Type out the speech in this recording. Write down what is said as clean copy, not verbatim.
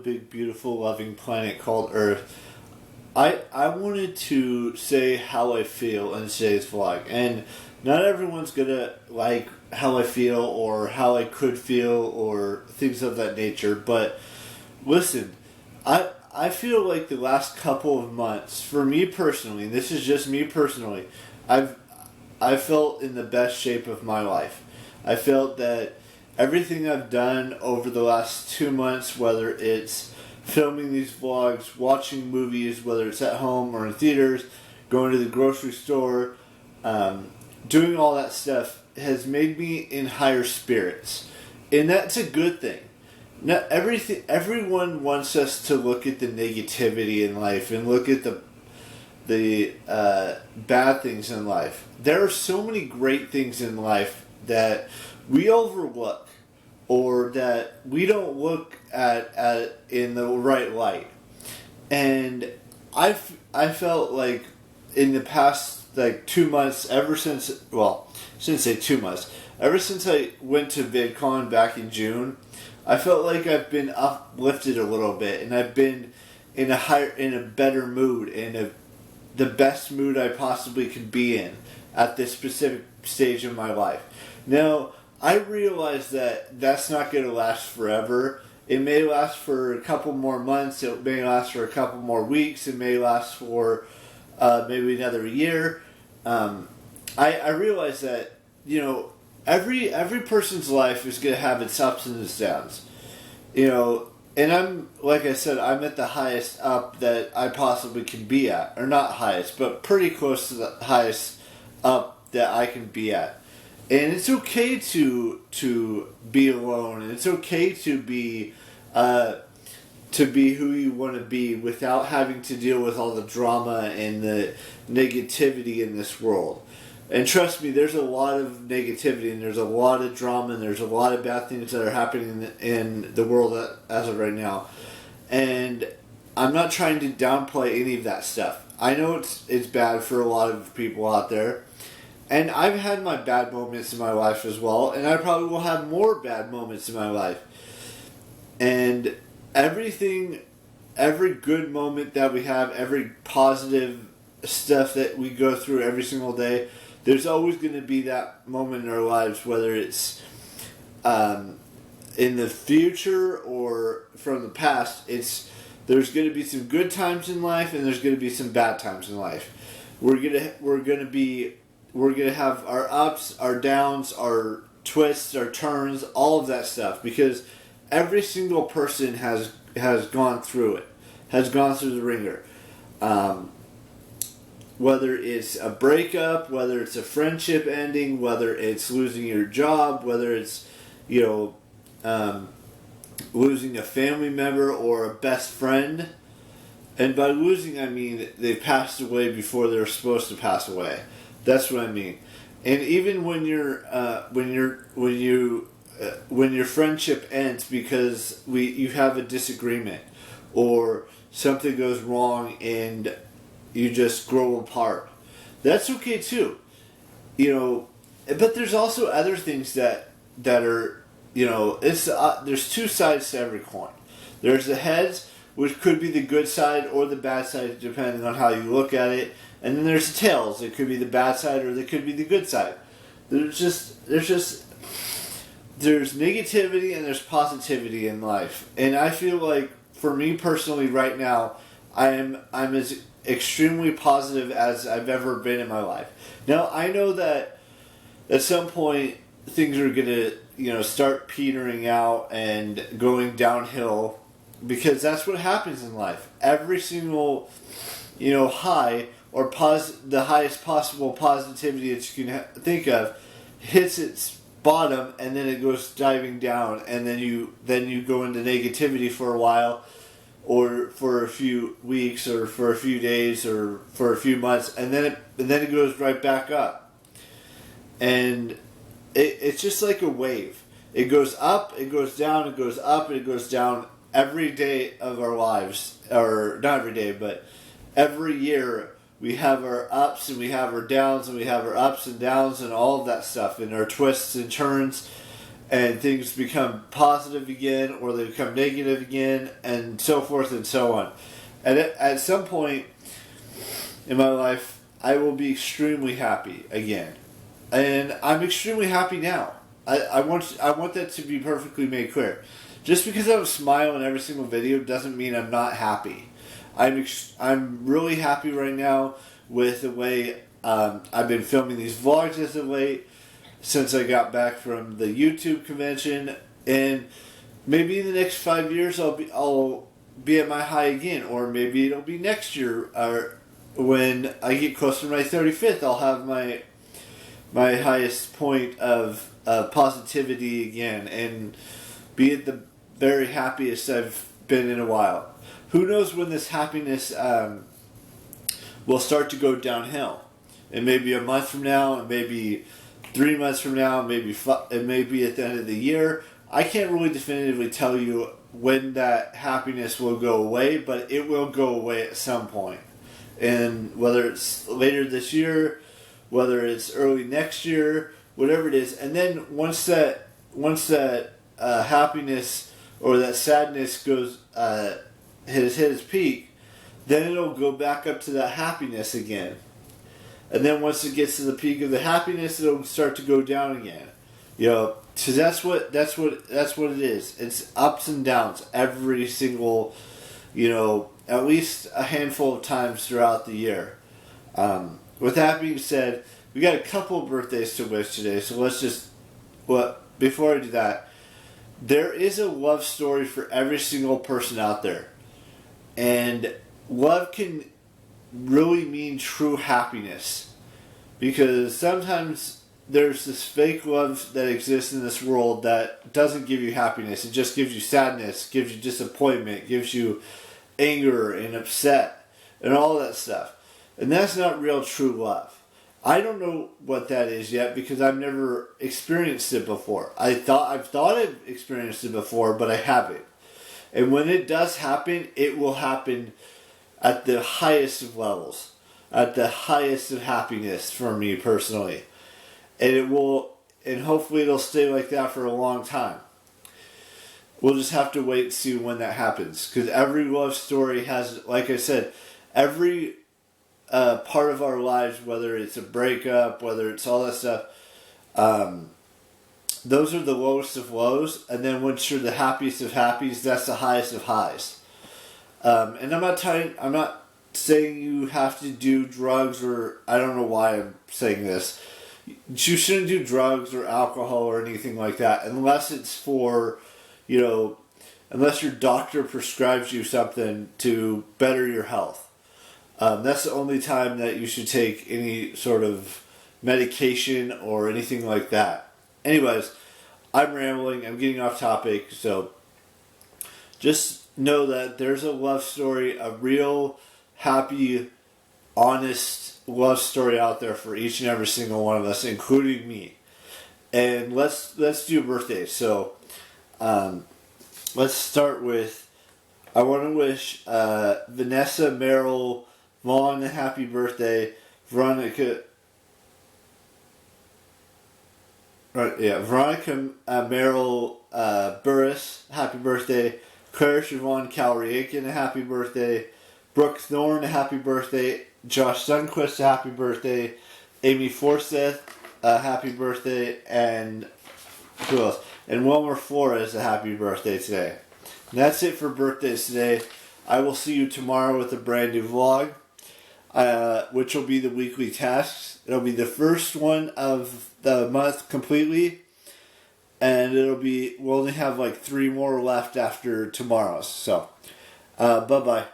big, beautiful, loving planet called Earth, I wanted to say how I feel in today's vlog. And not everyone's gonna like how I feel or how I could feel or things of that nature. But listen, I feel like the last couple of months, for me personally, and this is just me personally, I felt in the best shape of my life. I felt that everything I've done over the last 2 months, whether it's filming these vlogs, watching movies, whether it's at home or in theaters, going to the grocery store, doing all that stuff, has made me in higher spirits. And that's a good thing. Not everything. Everyone wants us to look at the negativity in life and look at the bad things in life. There are so many great things in life that we overlook, or that we don't look at in the right light. And I felt like in the past 2 months, since 2 months, ever since I went to VidCon back in June, I felt like I've been uplifted a little bit, and I've been in a better mood, the best mood I possibly could be in at this specific stage of my life. Now, I realize that that's not going to last forever. It may last for a couple more months. It may last for a couple more weeks. It may last for maybe another year. I realize that, every person's life is going to have its ups and its downs. And I'm, like I said, I'm at the highest up that I possibly can be at. Or not highest, but pretty close to the highest up that I can be at. And it's okay to be alone, and it's okay to be who you want to be without having to deal with all the drama and the negativity in this world. And trust me, there's a lot of negativity, and there's a lot of drama, and there's a lot of bad things that are happening in the world as of right now. And I'm not trying to downplay any of that stuff. I know it's bad for a lot of people out there. And I've had my bad moments in my life as well, and I probably will have more bad moments in my life. And every good moment that we have, every positive stuff that we go through every single day, there's always going to be that moment in our lives, whether it's in the future or from the past. There's going to be some good times in life, and there's going to be some bad times in life. We're going to have our ups, our downs, our twists, our turns, all of that stuff, because every single person has gone through it, has gone through the ringer. Whether it's a breakup, whether it's a friendship ending, whether it's losing your job, whether it's, losing a family member or a best friend. And by losing, I mean they passed away before they were supposed to pass away. That's what I mean. And even when your friendship ends because you have a disagreement, or something goes wrong and you just grow apart, that's okay too. But there's also other things that are, there's two sides to every coin. There's the heads, which could be the good side or the bad side, depending on how you look at it. And then there's the tails. It could be the bad side or it could be the good side. There's negativity and there's positivity in life. And I feel like, for me personally right now, I'm as extremely positive as I've ever been in my life. Now, I know that at some point things are going to, start petering out and going downhill, because that's what happens in life. Every single, high or the highest possible positivity that you can think of hits its bottom, and then it goes diving down, and then you go into negativity for a while, or for a few weeks, or for a few days, or for a few months, and then it goes right back up. And it's just like a wave. It goes up, it goes down, it goes up, and it goes down every day of our lives. Or not every day, but every year we have our ups and we have our downs, and we have our ups and downs and all of that stuff, and our twists and turns. and things become positive again, or they become negative again, and so forth and so on. And at some point in my life, I will be extremely happy again. And I'm extremely happy now. I want that to be perfectly made clear. Just because I don't smile in every single video doesn't mean I'm not happy. I'm really happy right now with the way I've been filming these vlogs as of late, since I got back from the YouTube convention, and maybe in the next 5 years I'll be at my high again, or maybe it'll be next year, or when I get closer to my 35th, I'll have my highest point of positivity again, and be at the very happiest I've been in a while. Who knows when this happiness will start to go downhill? It may be a month from now, and maybe 3 months from now, it may be at the end of the year. I can't really definitively tell you when that happiness will go away, but it will go away at some point. And whether it's later this year, whether it's early next year, whatever it is, and then once that happiness or that sadness goes has hit its peak, then it'll go back up to that happiness again. And then once it gets to the peak of the happiness, it'll start to go down again. So that's what it is. It's ups and downs every single, at least a handful of times throughout the year. With that being said, we got a couple of birthdays to wish today, so before I do that, there is a love story for every single person out there. And love can really mean true happiness, because sometimes there's this fake love that exists in this world that doesn't give you happiness. It just gives you sadness, gives you disappointment, gives you anger and upset and all that stuff. And that's not real true love. I don't know what that is yet, because I've never experienced it before. I've thought I've experienced it before, but I haven't. And when it does happen, it will happen at the highest of levels, at the highest of happiness for me personally. And hopefully it'll stay like that for a long time. We'll just have to wait and see when that happens, because every love story has, like I said, every part of our lives, whether it's a breakup, whether it's all that stuff, those are the lowest of lows, and then once you're the happiest of happies, that's the highest of highs. And I'm not saying you have to do drugs, or I don't know why I'm saying this. You shouldn't do drugs or alcohol or anything like that unless it's for, unless your doctor prescribes you something to better your health. That's the only time that you should take any sort of medication or anything like that. Anyways, I'm rambling. I'm getting off topic. So just know that there's a love story, a real, happy, honest love story out there for each and every single one of us, including me. And let's do birthdays. So let's start with, I want to wish Vanessa Merrill Vaughn a happy birthday. Veronica Merrill Burris, happy birthday. Claire Siobhan Calriakin, a happy birthday. Brooke Thorne, a happy birthday. Josh Sundquist, a happy birthday. Amy Forsyth, a happy birthday. And who else? And Wilmer Flores, a happy birthday today. And that's it for birthdays today. I will see you tomorrow with a brand new vlog, which will be the weekly tasks. It'll be the first one of the month completely, and we'll only have like 3 more left after tomorrow's. So, bye-bye.